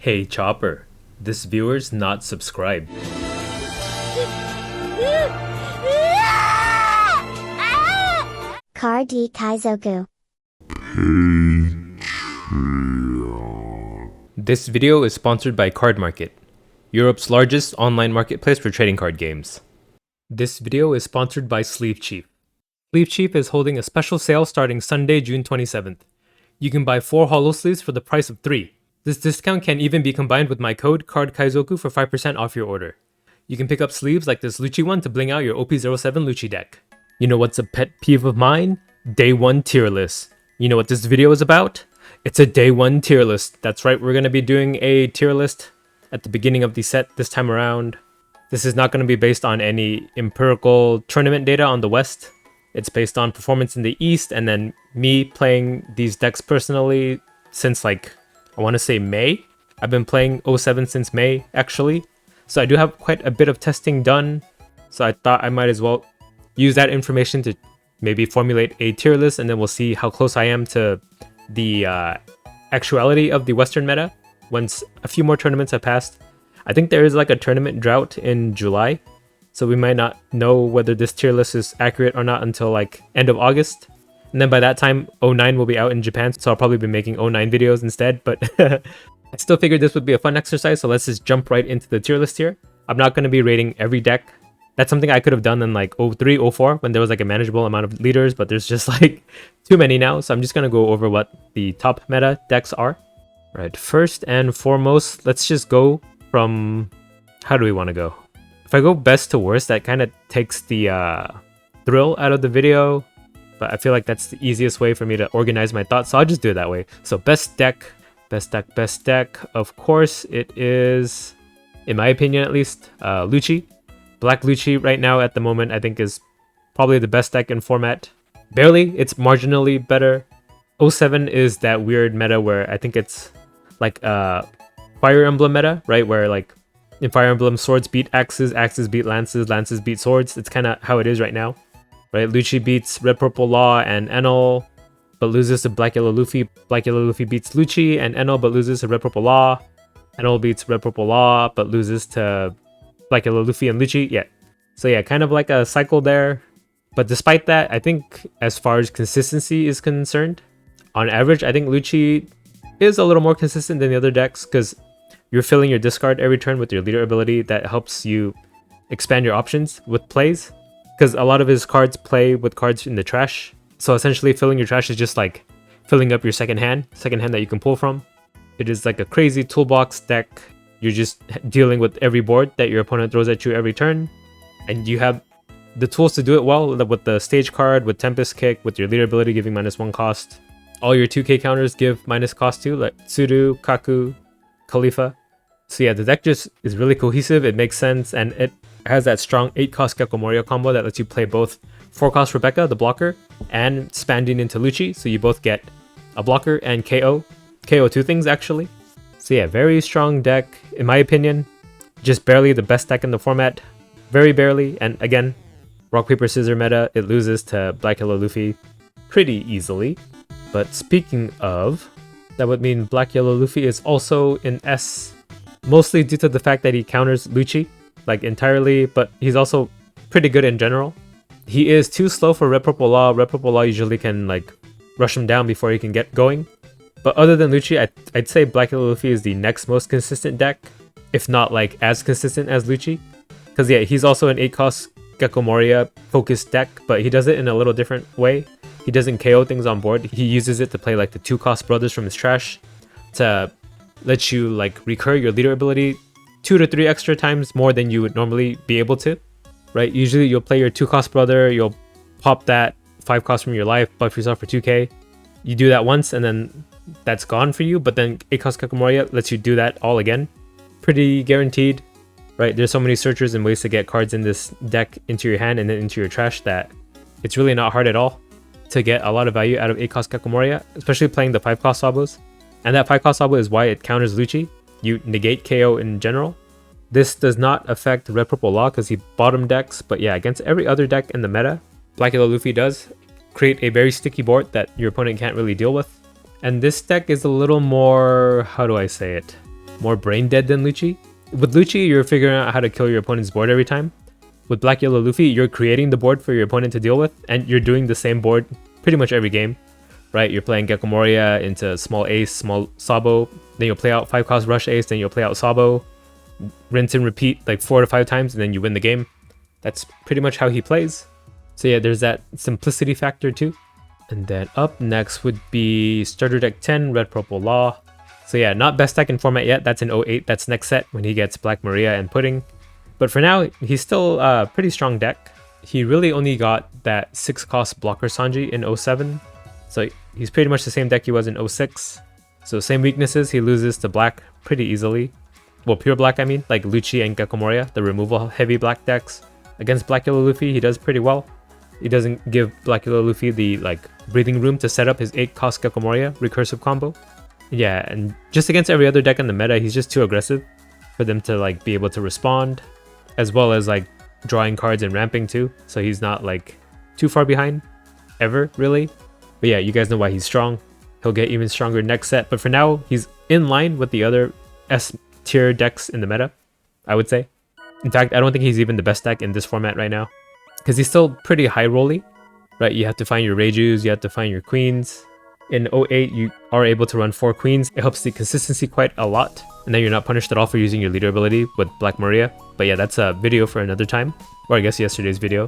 Hey Chopper, this viewer's not subscribed. Car D Kaizoku. This video is sponsored by Card Market, Europe's largest online marketplace for trading card games. This video is sponsored by Sleeve Chief. Sleeve Chief is holding a special sale starting Sunday, June 27th. You can buy 4 holo sleeves for the price of 3. This discount can even be combined with my code Kaizoku for 5% off your order. You can pick up sleeves like this Lucci one to bling out your OP07 Lucci deck. You know what's a pet peeve of mine? Day 1 tier list. You know what this video is about? It's a day 1 tier list. That's right, we're going to be doing a tier list at the beginning of the set this time around. This is not going to be based on any empirical tournament data on the West. It's based on performance in the East and then me playing these decks personally since I want to say May. I've been playing 07 since May actually. So I do have quite a bit of testing done. So I thought I might as well use that information to maybe formulate a tier list, and then we'll see how close I am to the actuality of the Western meta once a few more tournaments have passed. I think there is like a tournament drought in July, so we might not know whether this tier list is accurate or not until like end of August. And then by that time, 09 will be out in Japan, so I'll probably be making 09 videos instead, but I still figured this would be a fun exercise, so let's just jump right into the tier list here. I'm not going to be rating every deck. That's something I could have done in like 03, 04 when there was like a manageable amount of leaders, but there's just like too many now, so I'm just going to go over what the top meta decks are. Right, first and foremost, let's just go from... how do we want to go? If I go best to worst, that kind of takes the thrill out of the video, but I feel like that's the easiest way for me to organize my thoughts, so I'll just do it that way. So best deck. Of course, it is, in my opinion at least, Lucci. Black Lucci right now at the moment I think is probably the best deck in format. Barely, it's marginally better. 07 is that weird meta where I think it's like a Fire Emblem meta, right? Where like in Fire Emblem, swords beat axes, axes beat lances, lances beat swords. It's kind of how it is right now, right? Lucci beats Red Purple Law and Enel, but loses to Black Yellow Luffy. Black Yellow Luffy beats Lucci and Enel, but loses to Red Purple Law. Enel beats Red Purple Law, but loses to Black Yellow Luffy and Lucci. Yeah. So yeah, kind of like a cycle there. But despite that, I think as far as consistency is concerned, on average, I think Lucci is a little more consistent than the other decks because you're filling your discard every turn with your leader ability. That helps you expand your options with plays because a lot of his cards play with cards in the trash. So essentially filling your trash is just like filling up your second hand that you can pull from. It is like a crazy toolbox deck. You're just dealing with every board that your opponent throws at you every turn. And you have the tools to do it well with the stage card, with Tempest Kick, with your leader ability giving -1 cost. All your 2k counters give minus cost too, like Tsuru, Kaku, Khalifa. So yeah, the deck just is really cohesive, it makes sense, and it has that strong 8 cost Gecko Moria combo that lets you play both 4 cost Rebecca, the blocker, and Spanding into Lucci, so you both get a blocker and KO. KO 2 things actually. So yeah, very strong deck, in my opinion. Just barely the best deck in the format. Very barely, and again, rock, paper, scissors meta, it loses to Black Yellow Luffy pretty easily. But speaking of, that would mean Black Yellow Luffy is also in S, mostly due to the fact that he counters Lucci, like entirely, but he's also pretty good in general. He is too slow for Red Purple Law. Red Purple Law usually can like rush him down before he can get going. But other than Lucci, I'd say Black Yellow Luffy is the next most consistent deck, if not like as consistent as Lucci. Because yeah, he's also an 8 cost Gecko Moria focused deck, but he does it in a little different way. He doesn't KO things on board. He uses it to play like the 2 cost brothers from his trash to let you like recur your leader ability 2 to 3 extra times more than you would normally be able to, right? Usually you'll play your 2 cost brother, you'll pop that 5 cost from your life, buff yourself for 2k. You do that once and then that's gone for you, but then 8 cost Gecko Moria lets you do that all again. Pretty guaranteed, right? There's so many searchers and ways to get cards in this deck into your hand and then into your trash that it's really not hard at all to get a lot of value out of 8 cost Gecko Moria, especially playing the 5 cost Sabos. And that 5 cost Sabo is why it counters Lucci. You negate KO in general. This does not affect Red Purple Law because he bottom decks, but yeah, against every other deck in the meta, Black Yellow Luffy does create a very sticky board that your opponent can't really deal with. And this deck is a little more, how do I say it? more brain dead than Lucci. With Lucci, you're figuring out how to kill your opponent's board every time. With Black Yellow Luffy, you're creating the board for your opponent to deal with, and you're doing the same board pretty much every game, right? You're playing Gecko Moria into small ace, small Sabo, then you'll play out 5-cost rush ace, then you'll play out Sabo, rinse and repeat like 4 to 5 times, and then you win the game. That's pretty much how he plays. So yeah, there's that simplicity factor too. And then up next would be Starter Deck 10, Red Purple Law. So yeah, not best deck in format yet. That's in 08. That's next set when he gets Black Maria and Pudding. But for now, he's still a pretty strong deck. He really only got that 6-cost blocker Sanji in 07. So he's pretty much the same deck he was in 06. So same weaknesses, he loses to black pretty easily. Well, pure black I mean, like Lucci and Gecko Moria, the removal heavy black decks. Against Black Yellow Luffy, he does pretty well. He doesn't give Black Yellow Luffy the like breathing room to set up his 8-cost Gecko Moria recursive combo. Yeah, and just against every other deck in the meta, he's just too aggressive for them to like be able to respond, as well as like drawing cards and ramping too. So he's not like too far behind ever really. But yeah, you guys know why he's strong. He'll get even stronger next set. But for now, he's in line with the other S tier decks in the meta, I would say. In fact, I don't think he's even the best deck in this format right now, because he's still pretty high rolly, right? You have to find your Reijus, you have to find your queens. In 08, you are able to run 4 queens. It helps the consistency quite a lot, and then you're not punished at all for using your leader ability with Black Maria. But yeah, that's a video for another time, or I guess yesterday's video,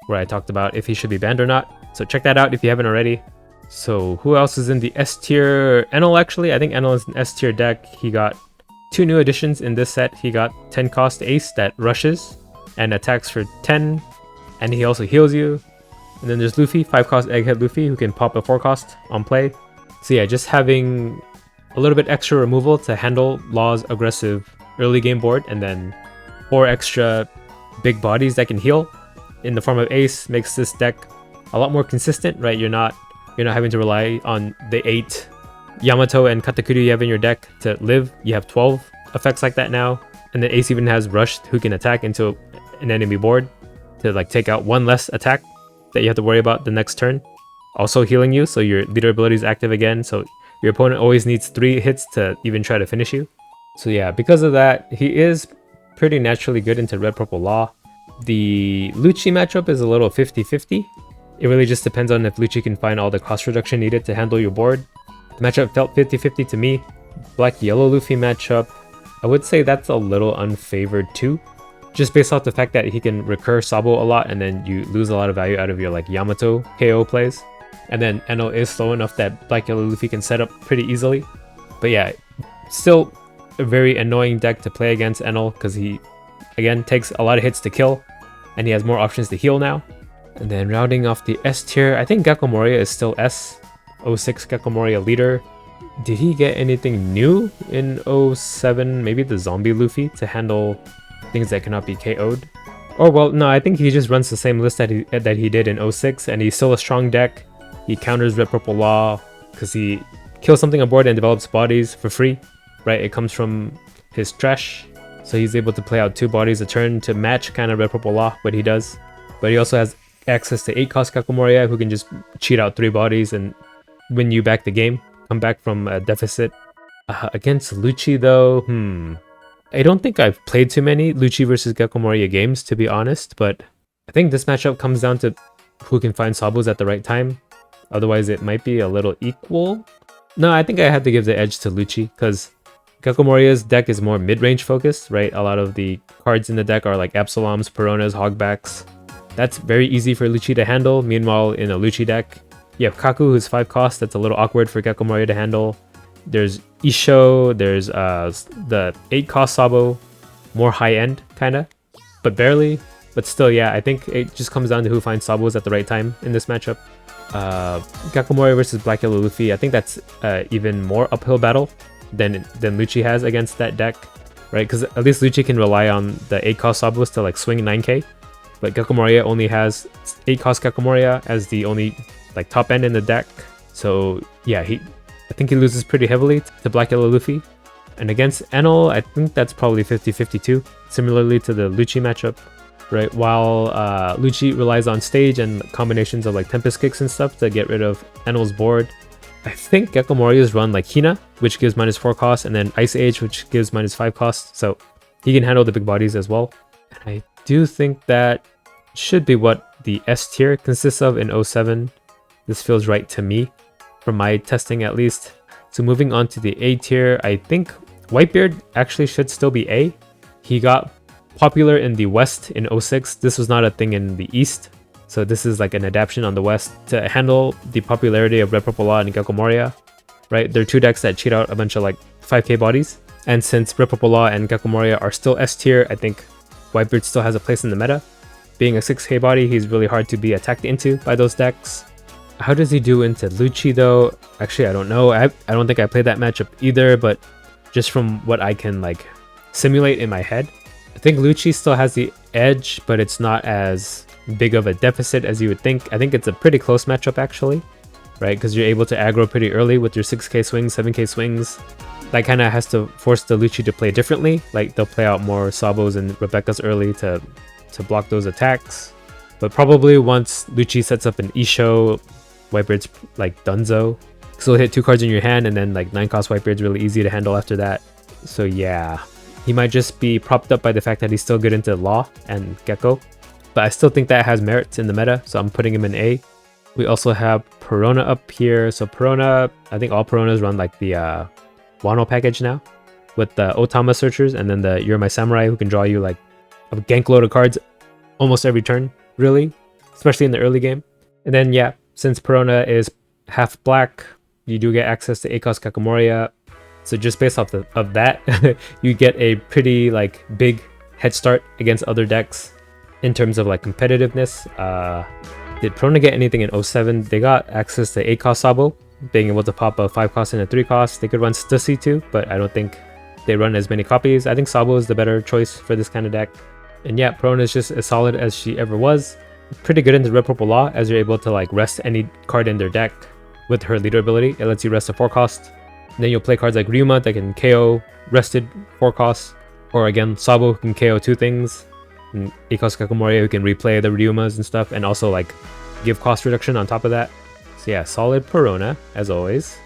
where I talked about if he should be banned or not. So check that out if you haven't already. So who else is in the S tier? Enel actually, I think Enel is an S tier deck. He got 2 new additions in this set. He got 10-cost ace that rushes and attacks for 10, and he also heals you. And then there's Luffy, 5-cost Egghead Luffy, who can pop a 4-cost on play. So yeah, just having a little bit extra removal to handle Law's aggressive early game board, and then 4 extra big bodies that can heal in the form of ace makes this deck a lot more consistent, right? You're not having to rely on the 8 Yamato and Katakuri you have in your deck to live. You have 12 effects like that now, and then ace even has Rushed, who can attack into an enemy board to like take out 1 less attack that you have to worry about the next turn. Also healing you, so your leader ability is active again, so your opponent always needs 3 hits to even try to finish you. So yeah, because of that, he is pretty naturally good into Red Purple Law. The Lucci matchup is a little 50-50. It really just depends on if Lucci can find all the cost reduction needed to handle your board. The matchup felt 50-50 to me. Black Yellow Luffy matchup, I would say that's a little unfavored too. Just based off the fact that he can recur Sabo a lot, and then you lose a lot of value out of your like Yamato KO plays. And then Enel is slow enough that Black Yellow Luffy can set up pretty easily. But yeah, still a very annoying deck to play against Enel, because he, again, takes a lot of hits to kill, and he has more options to heal now. And then rounding off the S tier, I think Gecko Moria is still S. 06 Gecko Moria leader. Did he get anything new in 07? Maybe the zombie Luffy to handle things that cannot be KO'd? Or well, no, I think he just runs the same list that he did in 06, and he's still a strong deck. He counters Red Purple Law because he kills something on board and develops bodies for free, right? It comes from his trash, so he's able to play out 2 bodies a turn to match kind of Red Purple Law, what he does. But he also has access to 8-cost Gecko Moria, who can just cheat out 3 bodies and win you back the game, come back from a deficit. Against Lucci though, I don't think I've played too many Lucci versus Gecko Moria games, to be honest, but I think this matchup comes down to who can find Sabos at the right time. Otherwise, it might be a little equal. No, I think I had to give the edge to Lucci, because Gecko Moria's deck is more mid-range focused, right? A lot of the cards in the deck are like Absaloms, Peronas, Hogbacks. That's very easy for Lucci to handle. Meanwhile, in a Lucci deck, you have Kaku, who's 5 cost. That's a little awkward for Gecko Moria to handle. There's Isho, there's the 8-cost Sabo, more high-end, kinda, but barely. But still, yeah, I think it just comes down to who finds Sabos at the right time in this matchup. Gecko Moria versus Black Yellow Luffy, I think that's even more uphill battle than Lucci has against that deck, right? Because at least Lucci can rely on the 8-cost Sabos to like swing 9k, but Gecko Moria only has 8-cost Gecko Moria as the only like top end in the deck. So yeah, I think he loses pretty heavily to Black Yellow Luffy. And against Enel, I think that's probably 50-50 too, similarly to the Lucci matchup, right? While Lucci relies on stage and combinations of like Tempest Kicks and stuff to get rid of Enel's board, I think Gecko Morio's run like Hina, which gives -4 cost, and then Ice Age, which gives -5 cost, so he can handle the big bodies as well. And I do think that should be what the S tier consists of in 07. This feels right to me, from my testing at least. So moving on to the A tier, I think Whitebeard actually should still be A. He got popular in the West in 06. This was not a thing in the East. So this is like an adaptation on the West to handle the popularity of Red Purple Law and Gecko Moria, right? They're two decks that cheat out a bunch of like 5k bodies. And since Red Purple Law and Gecko Moria are still S tier, I think Whitebeard still has a place in the meta. Being a 6k body, he's really hard to be attacked into by those decks. How does he do into Lucci though? Actually, I don't know. I don't think I played that matchup either, but just from what I can like simulate in my head, I think Lucci still has the edge, but it's not as big of a deficit as you would think. I think it's a pretty close matchup actually, right? Because you're able to aggro pretty early with your 6k swings, 7k swings. That kind of has to force the Lucci to play differently. Like they'll play out more Sabos and Rebecca's early to block those attacks. But probably once Lucci sets up an Isho, Whitebeard's like dunzo. So he'll hit 2 cards in your hand, and then like 9 cost Whitebeard's really easy to handle after that. So yeah, he might just be propped up by the fact that he's still good into Law and Gecko. But I still think that has merits in the meta, so I'm putting him in A. We also have Perona up here. So Perona, I think all Peronas run like the Wano package now, with the Otama searchers, and then the You're My Samurai, who can draw you like a gank load of cards almost every turn, really, especially in the early game. And then yeah, since Perona is half black, you do get access to Akos Gecko Moria. So just based off of that, you get a pretty like big head start against other decks. In terms of like competitiveness, did Perona get anything in 07? They got access to 8 cost Sabo, being able to pop a 5 cost and a 3 cost. They could run Stussy too, but I don't think they run as many copies. I think Sabo is the better choice for this kind of deck. And yeah, Perona is just as solid as she ever was. Pretty good into Red Purple Law, as you're able to like rest any card in their deck with her leader ability. It lets you rest a 4 cost. And then you'll play cards like Ryuma that can KO rested 4 costs, or again Sabo who can KO 2 things. And Akos Gecko Moria who can replay the Ryumas and stuff, and also like give cost reduction on top of that. So yeah, solid Perona as always.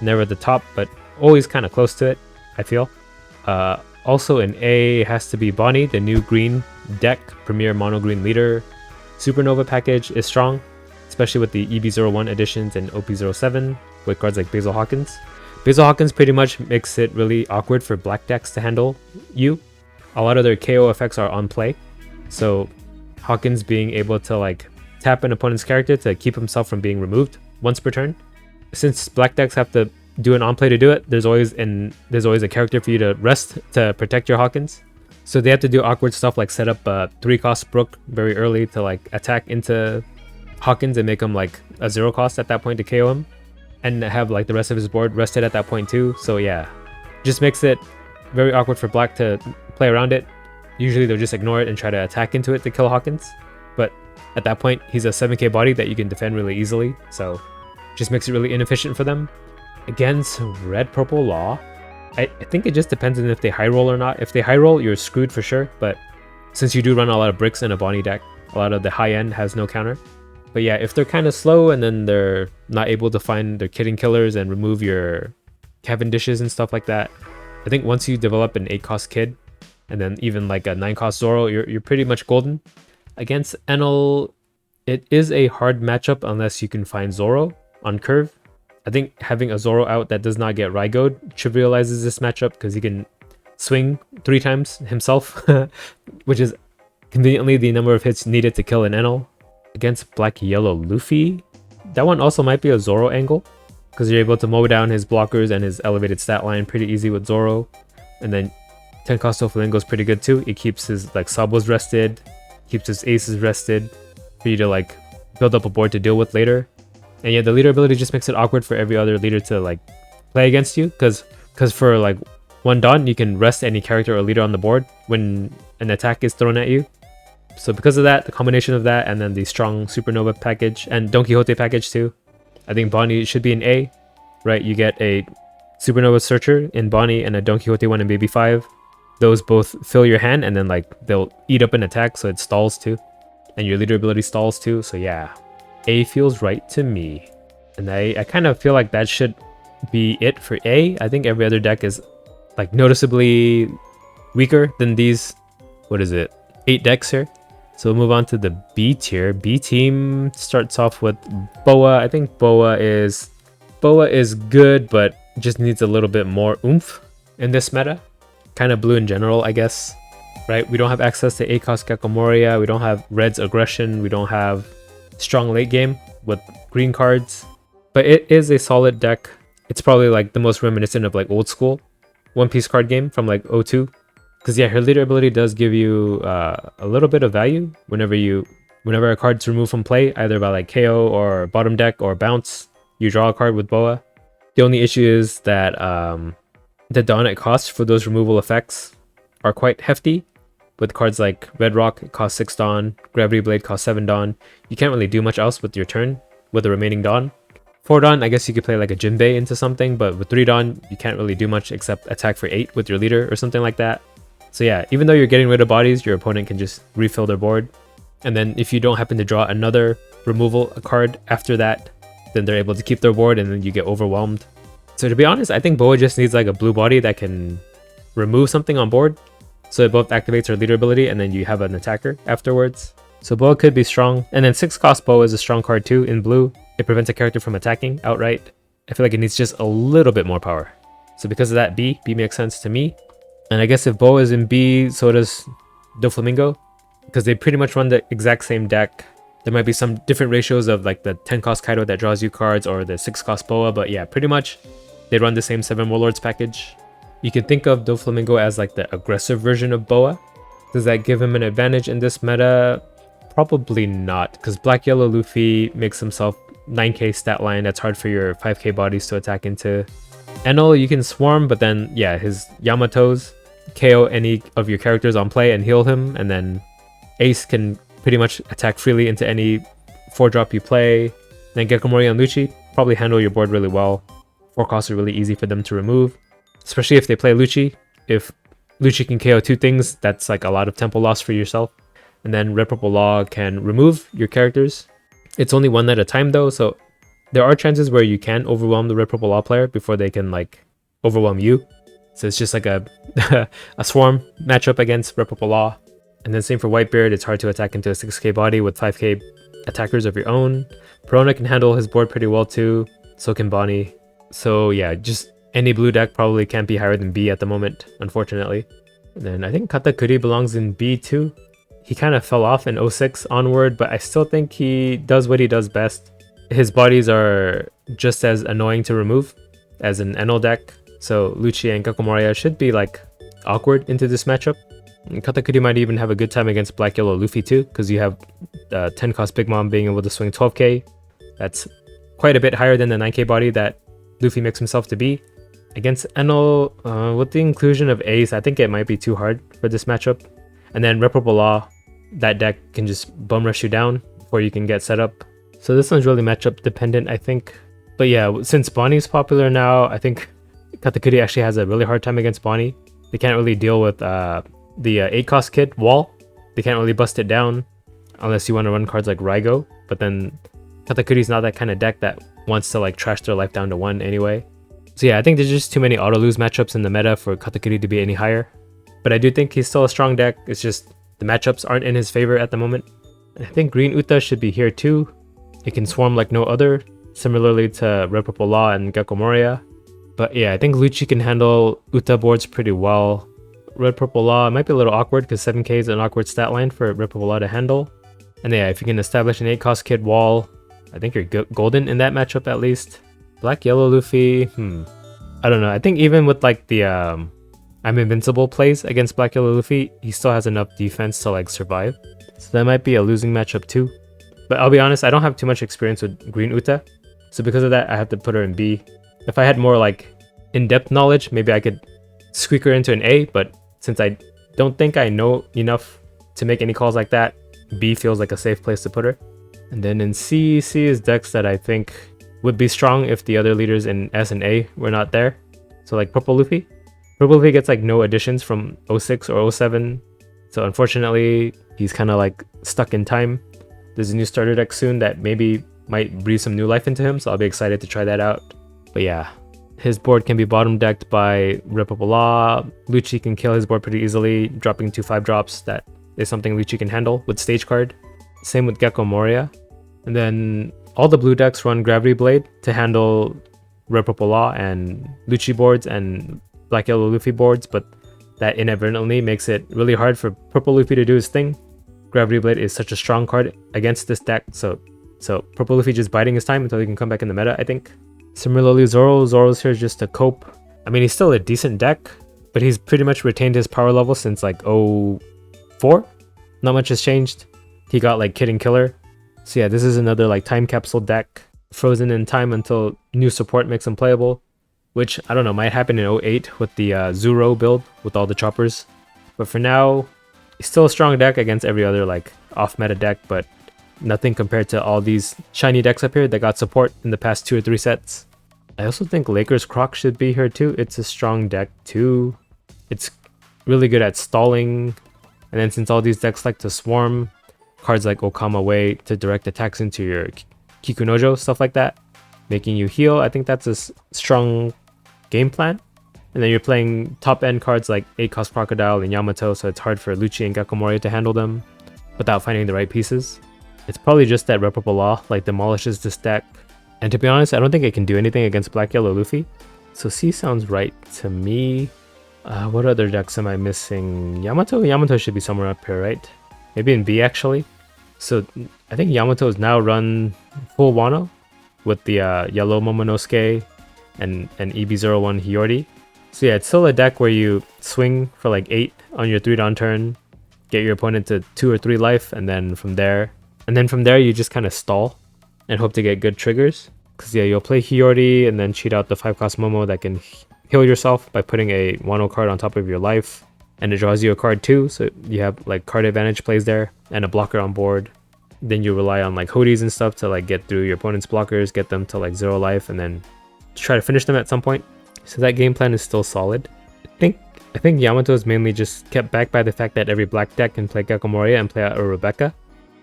Never at the top, but always kind of close to it, I feel. Also in A has to be Bonnie, the new green deck, premier mono green leader. Supernova package is strong, especially with the EB01 editions and OP07 with cards like Basil Hawkins. Basil Hawkins pretty much makes it really awkward for black decks to handle you. A lot of their KO effects are on play. So Hawkins being able to like tap an opponent's character to keep himself from being removed once per turn. Since black decks have to do an on play to do it, there's always a character for you to rest to protect your Hawkins. So they have to do awkward stuff like set up a 3 cost Brook very early to like attack into Hawkins and make him like a 0 cost at that point to KO him, and have like the rest of his board rested at that point too. So yeah, just makes it very awkward for black to play around it. Usually they'll just ignore it and try to attack into it to kill Hawkins, but at that point he's a 7k body that you can defend really easily, so just makes it really inefficient for them. Against Red Purple Law, I think it just depends on if they high roll or not. If they high roll, you're screwed for sure, but since you do run a lot of bricks in a Bonnie deck, a lot of the high end has no counter. But yeah, if they're kind of slow and then they're not able to find their kidding killers and remove your Cavendishes and stuff like that, I think once you develop an 8 cost kid and then even like a 9 cost Zoro, you're pretty much golden. Against Enel, it is a hard matchup unless you can find Zoro on curve. I think having a Zoro out that does not get Rygoed trivializes this matchup because he can swing 3 times himself, which is conveniently the number of hits needed to kill an Enel. Against Black Yellow Luffy, that one also might be a Zoro angle because you're able to mow down his blockers and his elevated stat line pretty easy with Zoro. And then 10 cost Flamingo is pretty good too. It keeps his like Sabos rested, keeps his aces rested for you to like build up a board to deal with later. And yeah, the leader ability just makes it awkward for every other leader to like play against you because for like 1 Dawn, you can rest any character or leader on the board when an attack is thrown at you. So because of that, the combination of that and then the strong Supernova package and Don Quixote package too, I think Bonnie should be an A, right? You get a Supernova Searcher in Bonnie and a Don Quixote one in Baby 5. Those both fill your hand and then like they'll eat up an attack so it stalls too. And your leader ability stalls too, so yeah. A feels right to me. And I kind of feel like that should be it for A. I think every other deck is like noticeably weaker than these, what is it, 8 decks here. So we'll move on to the B tier. B team starts off with Boa. I think Boa is good, but just needs a little bit more oomph in this meta. Kind of blue in general, I guess. Right? We don't have access to ACOS Gakomoria. We don't have Red's aggression. We don't have strong late game with green cards. But it is a solid deck. It's probably like the most reminiscent of like old school One Piece card game from like 02. Because yeah, her leader ability does give you a little bit of value whenever a card's removed from play, either by like KO or bottom deck or bounce, you draw a card with Boa. The only issue is that the Dawn costs for those removal effects are quite hefty. With cards like Red Rock, it costs 6 Dawn, Gravity Blade costs 7 Dawn. You can't really do much else with your turn with the remaining Dawn. 4 Dawn, I guess you could play like a Jinbei into something, but with 3 Dawn, you can't really do much except attack for 8 with your leader or something like that. So yeah, even though you're getting rid of bodies, your opponent can just refill their board. And then if you don't happen to draw another removal card after that, then they're able to keep their board and then you get overwhelmed. So to be honest, I think Boa just needs like a blue body that can remove something on board. So it both activates her leader ability and then you have an attacker afterwards. So Boa could be strong. And then 6 cost Boa is a strong card too in blue. It prevents a character from attacking outright. I feel like it needs just a little bit more power. So because of that, B makes sense to me. And I guess if Boa is in B, so does Doflamingo. Because they pretty much run the exact same deck. There might be some different ratios of like the 10 cost Kaido that draws you cards or the 6 cost Boa. But yeah, pretty much they run the same 7 Warlords package. You can think of Doflamingo as like the aggressive version of Boa. Does that give him an advantage in this meta? Probably not. Because Black Yellow Luffy makes himself 9k stat line. That's hard for your 5k bodies to attack into. Enel, you can swarm, but then yeah, his Yamato's KO any of your characters on play and heal him, and then Ace can pretty much attack freely into any 4-drop you play. Then Gekomori and Lucci probably handle your board really well. 4 costs are really easy for them to remove, especially if they play Lucci. If Lucci can KO 2 things, that's like a lot of tempo loss for yourself. And then Red Purple Law can remove your characters. It's only one at a time though, so there are chances where you can overwhelm the Red Purple Law player before they can like overwhelm you. So it's just like a a swarm matchup against Red Purple Law. And then same for Whitebeard, it's hard to attack into a 6k body with 5k attackers of your own. Perona can handle his board pretty well too, so can Bonnie. So yeah, just any blue deck probably can't be higher than B at the moment, unfortunately. And then I think Katakuri belongs in B too. He kind of fell off in 06 onward, but I still think he does what he does best. His bodies are just as annoying to remove as an Enel deck, so Lucci and Gakomoria should be like awkward into this matchup. And Katakuri might even have a good time against Black Yellow Luffy too, because you have 10 cost Big Mom being able to swing 12k. That's quite a bit higher than the 9k body that Luffy makes himself to be. Against Enel, with the inclusion of Ace, I think it might be too hard for this matchup. And then Red Purple Law, that deck can just bum rush you down before you can get set up. So this one's really matchup dependent, I think. But yeah, since Bonnie's popular now, I think Katakuri actually has a really hard time against Bonnie. They can't really deal with the 8 cost kit wall. They can't really bust it down unless you want to run cards like Raigo. But then Katakuri's not that kind of deck that wants to like trash their life down to 1 anyway. So yeah, I think there's just too many auto-lose matchups in the meta for Katakuri to be any higher. But I do think he's still a strong deck. It's just the matchups aren't in his favor at the moment. And I think Green Uta should be here too. It can swarm like no other, similarly to Red Purple Law and Gakomoria. But yeah, I think Lucci can handle Uta boards pretty well. Red Purple Law might be a little awkward because 7k is an awkward stat line for Red Purple Law to handle. And yeah, if you can establish an 8 cost kid wall, I think you're golden in that matchup at least. Black Yellow Luffy, I don't know. I think even with like the I'm Invincible plays against Black Yellow Luffy, he still has enough defense to like survive. So that might be a losing matchup too. But I'll be honest, I don't have too much experience with Green Uta. So because of that, I have to put her in B. If I had more like in-depth knowledge, maybe I could squeak her into an A. But since I don't think I know enough to make any calls like that, B feels like a safe place to put her. And then in C is decks that I think would be strong if the other leaders in S and A were not there. So like Purple Luffy. Purple Luffy gets like no additions from 06 or 07. So unfortunately, he's kind of like stuck in time. There's a new starter deck soon that maybe might breathe some new life into him, so I'll be excited to try that out. But yeah, his board can be bottom decked by Rippable Law. Lucci can kill his board pretty easily, dropping 2 5-drops. That is something Lucci can handle with Stage Card. Same with Gecko Moria. And then all the blue decks run Gravity Blade to handle Rippable Law and Lucci boards and Black Yellow Luffy boards, but that inadvertently makes it really hard for Purple Luffy to do his thing. Gravity Blade is such a strong card against this deck, so Purple Luffy just biding his time until he can come back in the meta, I think. Similarly, Zoro's here just to cope. I mean, he's still a decent deck, but he's pretty much retained his power level since like 04. Not much has changed. He got like Kid and Killer. So yeah, this is another like time capsule deck, frozen in time until new support makes him playable, which I don't know, might happen in 08 with the Zoro build with all the choppers. But for now, he's still a strong deck against every other like off-meta deck, but nothing compared to all these shiny decks up here that got support in the past 2 or 3 sets. I also think Lakers Croc should be here too. It's a strong deck too. It's really good at stalling. And then since all these decks like to swarm, cards like Okama Way to direct attacks into your Kikunojo, stuff like that, making you heal. I think that's a strong game plan. And then you're playing top end cards like 8-cost Crocodile and Yamato, so it's hard for Lucci and Gecko Moria to handle them without finding the right pieces. It's probably just that Reputable Law like demolishes this deck. And to be honest, I don't think it can do anything against Black Yellow Luffy. So C sounds right to me. What other decks am I missing? Yamato? Yamato should be somewhere up here, right? Maybe in B actually. So I think Yamato is now run full Wano with the yellow Momonosuke and EB01 Hiyori. So yeah, it's still a deck where you swing for like 8 on your 3-down turn, get your opponent to 2 or 3 life, and then from there you just kind of stall and hope to get good triggers. Because yeah, you'll play Hiyori and then cheat out the 5-cost Momo that can heal yourself by putting a Wano card on top of your life. And it draws you a card too, so you have like card advantage plays there and a blocker on board. Then you rely on like Hodies and stuff to like get through your opponent's blockers, get them to like 0 life, and then try to finish them at some point. So that game plan is still solid. I think Yamato is mainly just kept back by the fact that every black deck can play Gecko Moria and play out a Rebecca,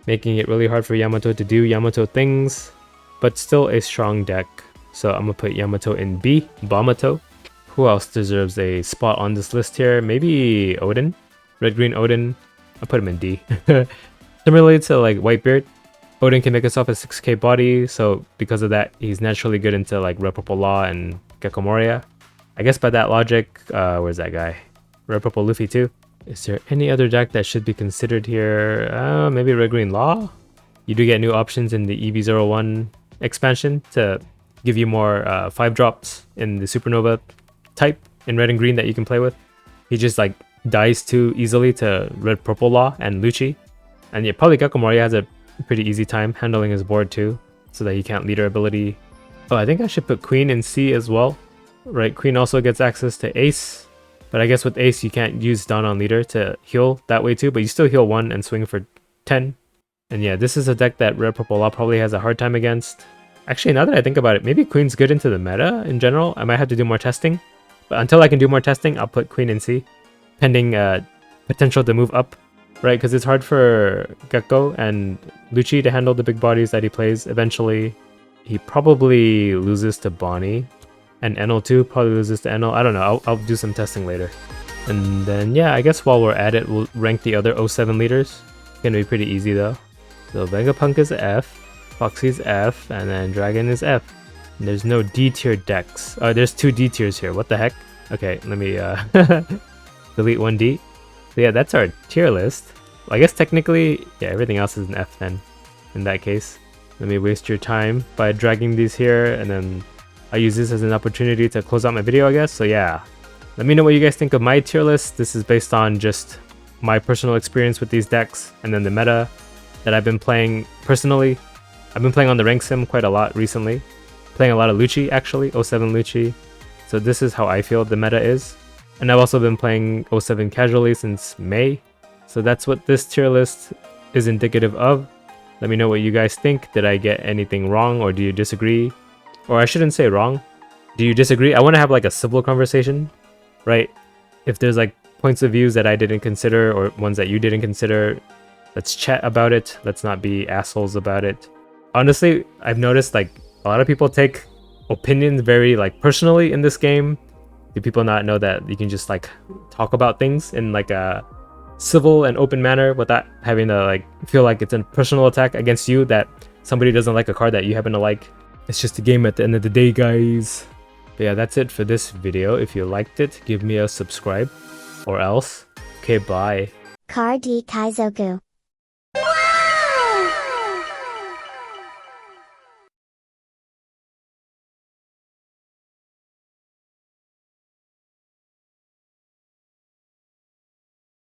making it really hard for Yamato to do Yamato things, but still a strong deck. So I'm gonna put Yamato in B, Bamato. Who else deserves a spot on this list here? Maybe Odin? Red-green Odin. I'll put him in D. Similarly to like Whitebeard, Odin can make himself a 6k body, so because of that, he's naturally good into like Reputable Law and Gecko Moria. I guess by that logic, where's that guy? Reputable Luffy too. Is there any other deck that should be considered here? Maybe Red-green Law? You do get new options in the EB01 expansion to give you more 5-drops in the Supernova type in red and green that you can play with. He just like dies too easily to Red Purple Law and Lucci. And yeah, probably Gecko Moria has a pretty easy time handling his board too, so that he can't leader ability. Oh, I think I should put Queen in C as well. Right, Queen also gets access to Ace, but I guess with Ace you can't use Dawn on leader to heal that way too, but you still heal 1 and swing for 10. And yeah, this is a deck that Red Purple Law probably has a hard time against. Actually, now that I think about it, maybe Queen's good into the meta in general. I might have to do more testing, but until I can do more testing, I'll put Queen in C, pending potential to move up, right? Because it's hard for Gecko and Lucci to handle the big bodies that he plays eventually. He probably loses to Bonnie. And Enel too, probably loses to Enel. I don't know, I'll do some testing later. And then yeah, I guess while we're at it, we'll rank the other 07 leaders. It's gonna be pretty easy though. So Vegapunk is F, Foxy's F, and then Dragon is F. And there's no D tier decks. There's 2 D tiers here, what the heck? Okay, let me delete 1 D. So yeah, that's our tier list. Well, I guess technically, yeah, everything else is an F then, in that case. Let me waste your time by dragging these here, and then I use this as an opportunity to close out my video, I guess. So yeah, let me know what you guys think of my tier list. This is based on just my personal experience with these decks and then the meta that I've been playing personally. I've been playing on the rank sim quite a lot recently. Playing a lot of Lucci actually, 07 Lucci. So this is how I feel the meta is. And I've also been playing 07 casually since May. So that's what this tier list is indicative of. Let me know what you guys think. Did I get anything wrong, or do you disagree? Or I shouldn't say wrong. Do you disagree? I want to have like a civil conversation, right? If there's like points of views that I didn't consider or ones that you didn't consider, let's chat about it. Let's not be assholes about it. Honestly, I've noticed like a lot of people take opinions very like personally in this game. Do people not know that you can just like talk about things in like a civil and open manner without having to like feel like it's a personal attack against you that somebody doesn't like a card that you happen to like? It's just a game at the end of the day, guys. But yeah, that's it for this video. If you liked it, give me a subscribe or else. Okay, bye. Card D Kaizoku.